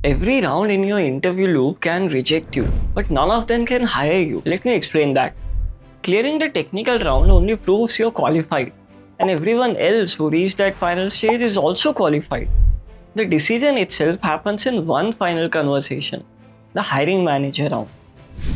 Every round in your interview loop can reject you, but none of them can hire you. Let me explain that. Clearing the technical round only proves you're qualified, and everyone else who reached that final stage is also qualified. The decision itself happens in one final conversation, the hiring manager round.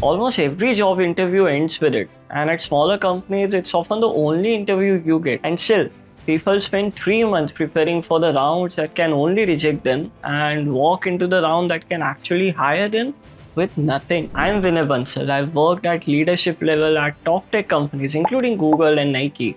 Almost every job interview ends with it, and at smaller companies, it's often the only interview you get. And still, people spend 3 months preparing for the rounds that can only reject them and walk into the round that can actually hire them with nothing. I'm Vinay Bansal. I've worked at leadership level at top tech companies, including Google and Nike,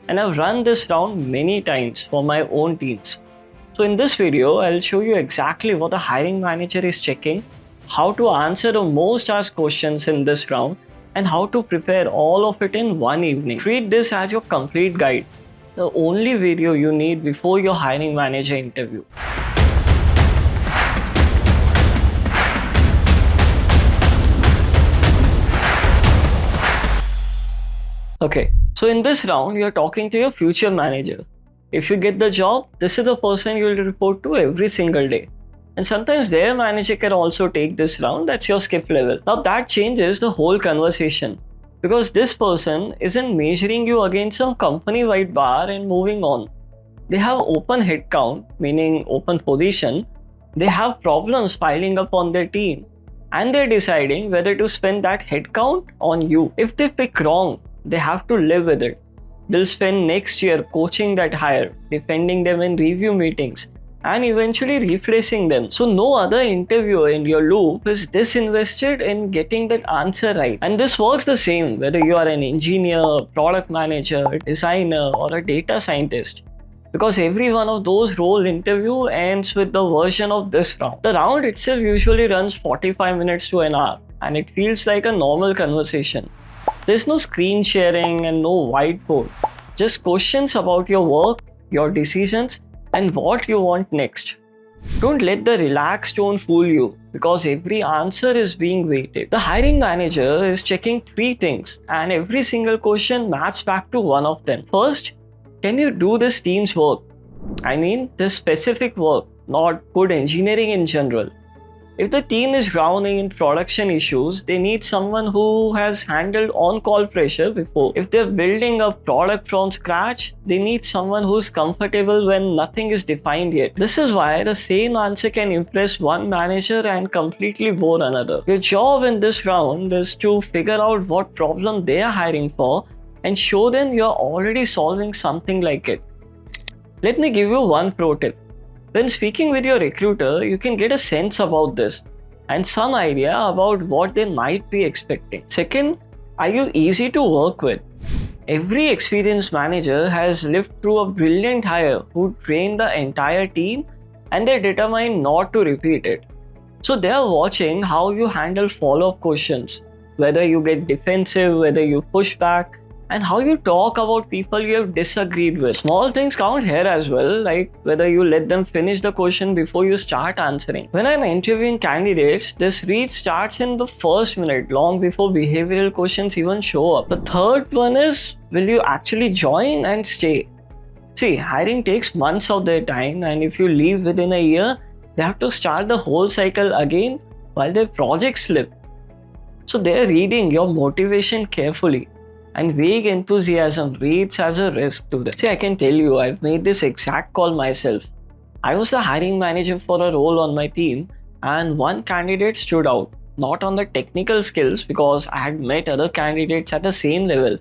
and I've run this round many times for my own teams. So in this video, I'll show you exactly what the hiring manager is checking, how to answer the most asked questions in this round, and how to prepare all of it in one evening. Treat this as your complete guide, the only video you need before your hiring manager interview. Okay, so in this round, you're talking to your future manager. If you get the job, this is the person you will report to every single day. And sometimes their manager can also take this round, that's your skip level. Now that changes the whole conversation, because this person isn't measuring you against some company-wide bar and moving on. They have open headcount, meaning open position. They have problems piling up on their team, and they're deciding whether to spend that headcount on you. If they pick wrong, they have to live with it. They'll spend next year coaching that hire, defending them in review meetings, and eventually replacing them. So no other interviewer in your loop is disinvested in getting that answer right. And this works the same whether you are an engineer, product manager, designer, or a data scientist, because every one of those role interview ends with the version of this round. The round itself usually runs 45 minutes to an hour, and it feels like a normal conversation. There's no screen sharing and no whiteboard, just questions about your work, your decisions, and what you want next. Don't let the relaxed tone fool you, because every answer is being weighted. The hiring manager is checking 3 things, and every single question maps back to one of them. First, can you do this team's work? I mean, this specific work, not good engineering in general. If the team is drowning in production issues, they need someone who has handled on-call pressure before. If they're building a product from scratch, they need someone who's comfortable when nothing is defined yet. This is why the same answer can impress one manager and completely bore another. Your job in this round is to figure out what problem they are hiring for and show them you're already solving something like it. Let me give you one pro tip. When speaking with your recruiter, you can get a sense about this and some idea about what they might be expecting. Second, are you easy to work with? Every experienced manager has lived through a brilliant hire who trained the entire team, and they're determined not to repeat it. So they're watching how you handle follow-up questions, whether you get defensive, whether you push back, and how you talk about people you have disagreed with. Small things count here as well, like whether you let them finish the question before you start answering. When I'm interviewing candidates, this read starts in the first minute, long before behavioral questions even show up. The third one is, will you actually join and stay? See, hiring takes months of their time, and if you leave within a year, they have to start the whole cycle again while their projects slip. So they're reading your motivation carefully, and vague enthusiasm reads as a risk to them. See, I can tell you, I've made this exact call myself. I was the hiring manager for a role on my team, and one candidate stood out, not on the technical skills because I had met other candidates at the same level.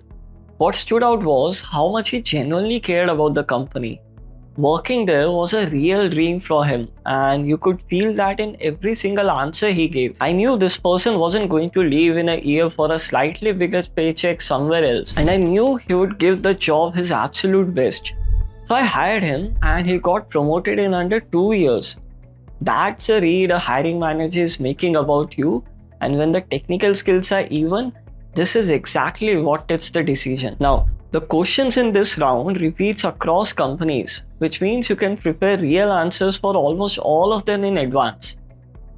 What stood out was how much he genuinely cared about the company. Working there was a real dream for him, and you could feel that in every single answer he gave. I knew this person wasn't going to leave in a year for a slightly bigger paycheck somewhere else, and I knew he would give the job his absolute best. So I hired him, and he got promoted in under 2 years. That's a read a hiring manager is making about you, and when the technical skills are even, this is exactly what tips the decision. Now, the questions in this round repeats across companies, which means you can prepare real answers for almost all of them in advance.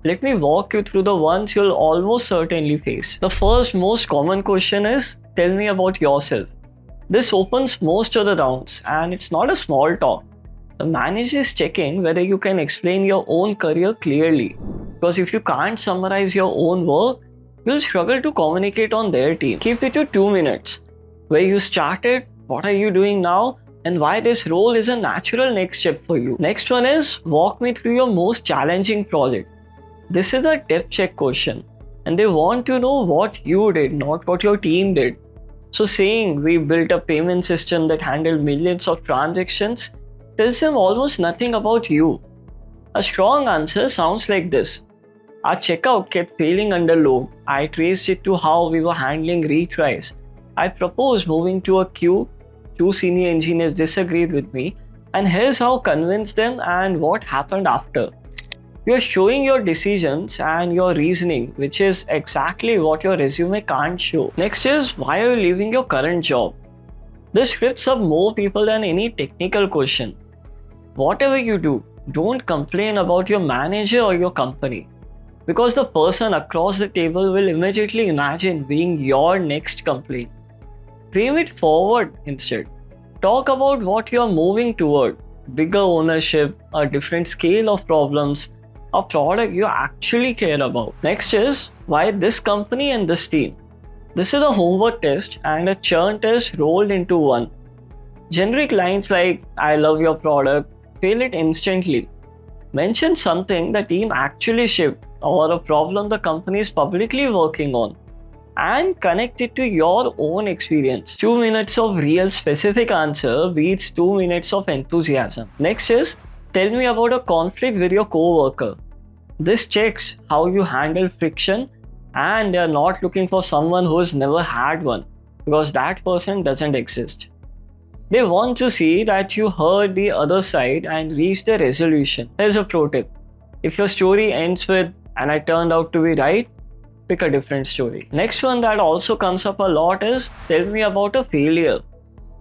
Let me walk you through the ones you'll almost certainly face. The first most common question is, tell me about yourself. This opens most of the rounds, and it's not a small talk. The manager is checking whether you can explain your own career clearly. Because if you can't summarize your own work, you'll struggle to communicate on their team. Keep it to 2 minutes. Where you started, what are you doing now, and why this role is a natural next step for you. Next one is, walk me through your most challenging project. This is a depth check question, and they want to know what you did, not what your team did. So saying we built a payment system that handled millions of transactions tells them almost nothing about you. A strong answer sounds like this. Our checkout kept failing under load. I traced it to how we were handling retries. I proposed moving to a queue. 2 senior engineers disagreed with me, and here's how I convinced them and what happened after. You are showing your decisions and your reasoning, which is exactly what your resume can't show. Next is, why are you leaving your current job? This trips up more people than any technical question. Whatever you do, don't complain about your manager or your company, because the person across the table will immediately imagine being your next complaint. Frame it forward instead. Talk about what you are moving toward: bigger ownership, a different scale of problems, a product you actually care about. Next is, why this company and this team? This is a homework test and a churn test rolled into one. Generic lines like, I love your product, fail it instantly. Mention something the team actually shipped or a problem the company is publicly working on, and connect it to your own experience. 2 minutes of real specific answer beats 2 minutes of enthusiasm. Next is, tell me about a conflict with your coworker. This checks how you handle friction, and they are not looking for someone who has never had one, because that person doesn't exist. They want to see that you heard the other side and reached a resolution. Here's a pro tip. If your story ends with, and I turned out to be right, pick a different story. Next one that also comes up a lot is, tell me about a failure.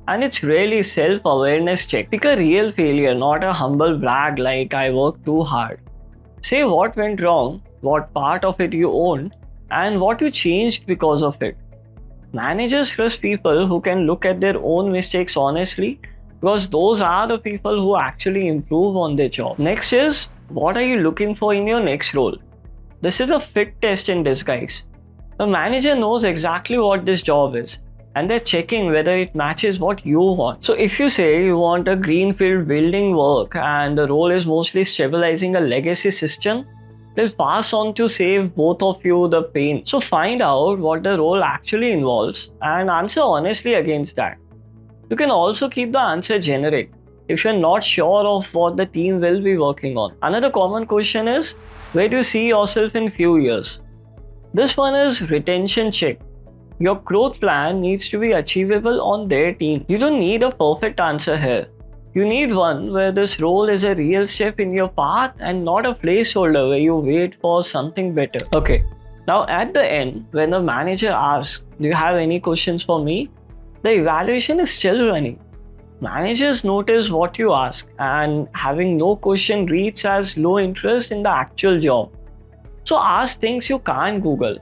And it's really self-awareness check. Pick a real failure, not a humble brag like I worked too hard. Say what went wrong, what part of it you owned, and what you changed because of it. Managers trust people who can look at their own mistakes honestly, because those are the people who actually improve on their job. Next is, what are you looking for in your next role? This is a fit test in disguise. The manager knows exactly what this job is, and they're checking whether it matches what you want. So if you say you want a greenfield building work and the role is mostly stabilizing a legacy system, they'll pass on to save both of you the pain. So find out what the role actually involves and answer honestly against that. You can also keep the answer generic if you're not sure of what the team will be working on. Another common question is, where do you see yourself in few years? This one is retention check. Your growth plan needs to be achievable on their team. You don't need a perfect answer here. You need one where this role is a real step in your path and not a placeholder where you wait for something better. Okay, now at the end, when the manager asks, do you have any questions for me? The evaluation is still running. Managers notice what you ask, and having no question reads as low interest in the actual job. So ask things you can't Google.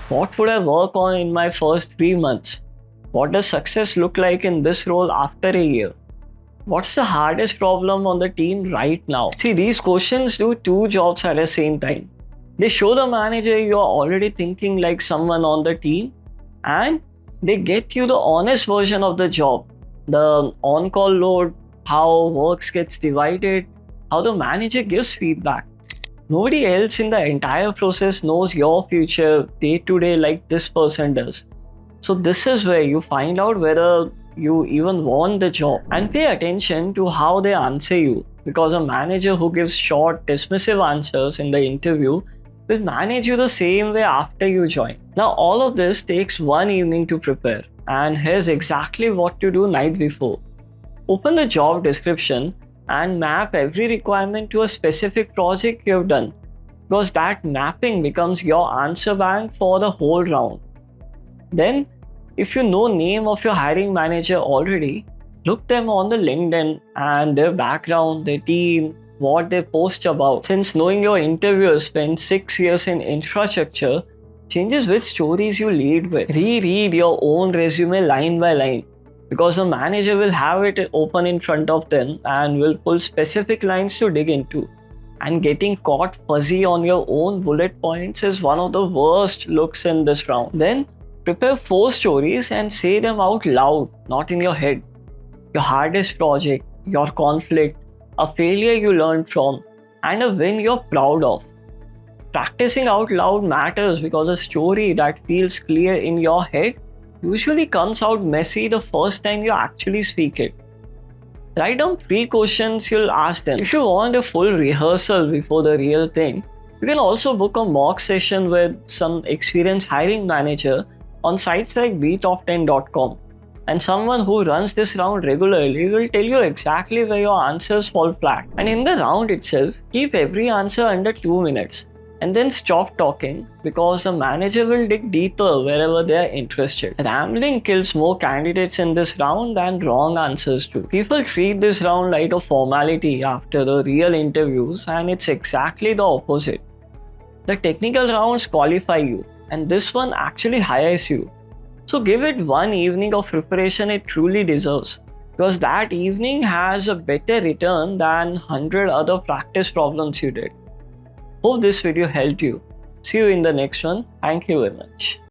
What would I work on in my first 3 months? What does success look like in this role after a year? What's the hardest problem on the team right now? See, these questions do 2 jobs at the same time. They show the manager you are already thinking like someone on the team, and they get you the honest version of the job. The on-call load, how work gets divided, how the manager gives feedback. Nobody else in the entire process knows your future day to day like this person does. So this is where you find out whether you even want the job. And pay attention to how they answer you, because a manager who gives short, dismissive answers in the interview will manage you the same way after you join. Now all of this takes one evening to prepare, and here's exactly what to do night before. Open the job description and map every requirement to a specific project you've done, because that mapping becomes your answer bank for the whole round. Then, if you know name of your hiring manager already, look them on the LinkedIn and their background, their team, what they post about. Since knowing your interviewer spent 6 years in infrastructure changes which stories you lead with. Reread your own resume line by line, because the manager will have it open in front of them and will pull specific lines to dig into. And getting caught fuzzy on your own bullet points is one of the worst looks in this round. Then prepare 4 stories and say them out loud, not in your head. Your hardest project, your conflict, a failure you learned from, and a win you're proud of. Practicing out loud matters because a story that feels clear in your head usually comes out messy the first time you actually speak it. Write down 3 questions you'll ask them. If you want a full rehearsal before the real thing, you can also book a mock session with some experienced hiring manager on sites like BeTopTen.com. And someone who runs this round regularly will tell you exactly where your answers fall flat. And in the round itself, keep every answer under 2 minutes. And then stop talking because the manager will dig deeper wherever they are interested. Rambling kills more candidates in this round than wrong answers do. People treat this round like a formality after the real interviews, and it's exactly the opposite. The technical rounds qualify you, and this one actually hires you. So give it one evening of preparation it truly deserves, because that evening has a better return than 100 other practice problems you did. Hope this video helped you. See you in the next one. Thank you very much.